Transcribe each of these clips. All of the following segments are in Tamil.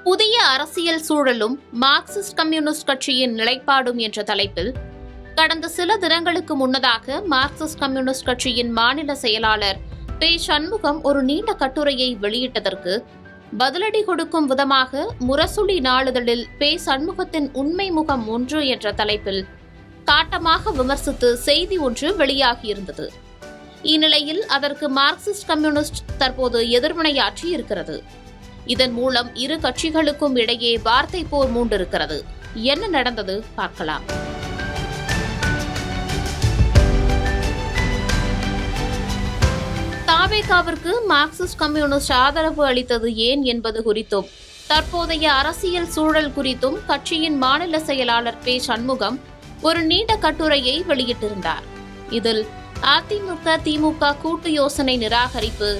புதிய அரசியல் சூழலும் மார்க்சிஸ்ட் கம்யூனிஸ்ட் கட்சியின் நிலைப்பாடும் என்ற தலைப்பில் கடந்த சில தினங்களுக்கு முன்னதாக மார்க்சிஸ்ட் கம்யூனிஸ்ட் கட்சியின் மாநில செயலாளர் பே. சண்முகம் ஒரு நீண்ட கட்டுரையை வெளியிட்டதற்கு பதிலடி கொடுக்கும் விதமாக முரசொலி நாளிதழில் பே. சண்முகத்தின் உண்மை முகம் 1 என்ற தலைப்பில் காட்டமாக விமர்சித்து செய்தி ஒன்று வெளியாகியிருந்தது. இந்நிலையில் அதற்கு மார்க்சிஸ்ட் கம்யூனிஸ்ட் தற்போது எதிர்வினையாற்றி இருக்கிறது. இதன் மூலம் இரு கட்சிகளுக்கும் இடையே வார்த்தை போர் மூண்டிருக்கிறது. என்ன நடந்தது பார்க்கலாம். தாவேகாவிற்கு மார்க்சிஸ்ட் கம்யூனிஸ்ட் ஆதரவு அளித்தது ஏன் என்பது குறித்தும் தற்போதைய அரசியல் சூழல் குறித்தும் கட்சியின் மாநில செயலாளர் பே. சண்முகம் ஒரு நீண்ட கட்டுரையை வெளியிட்டிருந்தார். இதில் அதிமுக திமுக கூட்டு யோசனை நிராகரிப்பு,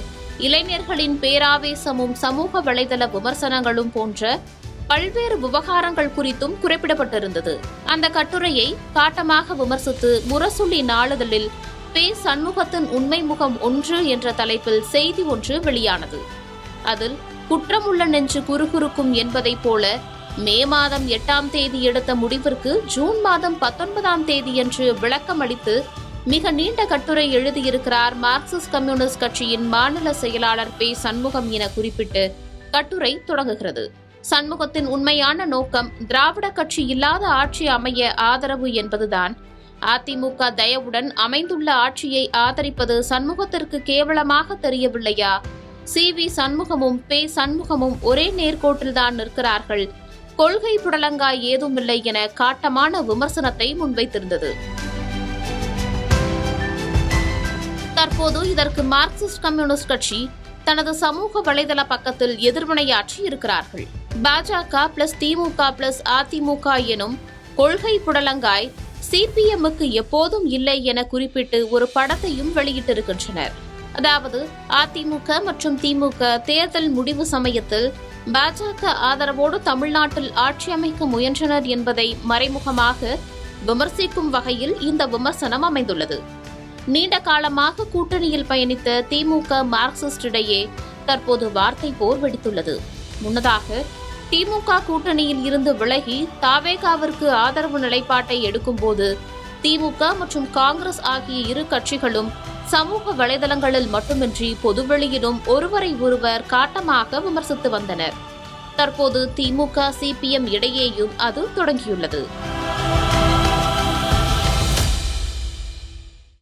இளைஞர்களின் பேராவேசமும் சமூக வலைதள விமர்சனங்களும் போன்ற பல்வேறு விவகாரங்கள் குறித்தும் குறிப்பிடப்பட்டிருந்தது. அந்த கட்டுரையை காட்டமாக விமர்சித்து முரசொலி நாளிதழில் பே. சண்முகத்தின் உண்மை முகம் 1 என்ற தலைப்பில் செய்தி ஒன்று வெளியானது. அதில் குற்றமுள்ள நெஞ்சு குறுகுறுக்கும் என்பதைப் போல மே மாதம் 8ஆம் தேதி எடுத்த முடிவிற்கு ஜூன் மாதம் 19ஆம் தேதியன்று விளக்கம் அளித்து மிக நீண்ட கட்டுரை எழுதியிருக்கிறார் மார்க்சிஸ்ட் கம்யூனிஸ்ட் கட்சியின் மாநில செயலாளர் பே. சண்முகம் என குறிப்பிட்டு கட்டுரை தொடங்குகிறது. சண்முகத்தின் உண்மையான நோக்கம் திராவிட கட்சி இல்லாத ஆட்சி அமைய ஆதரவு என்பதுதான். அதிமுக தயவுடன் அமைந்துள்ள ஆட்சியை ஆதரிப்பது சண்முகத்திற்கு கேவலமாக தெரியவில்லையா? சி.வி. சண்முகமும் பே. சண்முகமும் ஒரே நேர்கோட்டில்தான் நிற்கிறார்கள், கொள்கை புடலங்காய் ஏதுமில்லை என காட்டமான விமர்சனத்தை முன்வைத்திருந்தது. தற்போது இதற்கு மார்க்சிஸ்ட் கம்யூனிஸ்ட் கட்சி தனது சமூக வலைதள பக்கத்தில் எதிர்வினையாற்றி இருக்கிறார்கள். பாஜக பிளஸ் திமுக பிளஸ் அதிமுக எனும் கொள்கை புடலங்காய் சிபிஎம்முக்கு எப்போதும் இல்லை என குறிப்பிட்டு ஒரு படத்தையும் வெளியிட்டிருக்கின்றனர். அதாவது அதிமுக மற்றும் திமுக தேர்தல் முடிவு சமயத்தில் பாஜக ஆதரவோடு தமிழ்நாட்டில் ஆட்சி அமைக்க முயன்றனர் என்பதை மறைமுகமாக விமர்சிக்கும் வகையில் இந்த விமர்சனம் அமைந்துள்ளது. நீண்ட காலமாக கூட்டணியில் பயணித்த திமுக மார்க்சிஸ்ட் இடையே தற்போது வார்த்தை போர் வெடித்துள்ளது. முன்னதாக திமுக கூட்டணியில் இருந்து விலகி தாவேகாவிற்கு ஆதரவு நிலைப்பாட்டை எடுக்கும்போது திமுக மற்றும் காங்கிரஸ் ஆகிய இரு கட்சிகளும் சமூக வலைதளங்களில் மட்டுமின்றி பொதுவெளியிலும் ஒருவரை ஒருவர் காட்டமாக விமர்சித்து வந்தனர். தற்போது திமுக சிபிஎம் இடையேயும் அது தொடங்கியுள்ளது.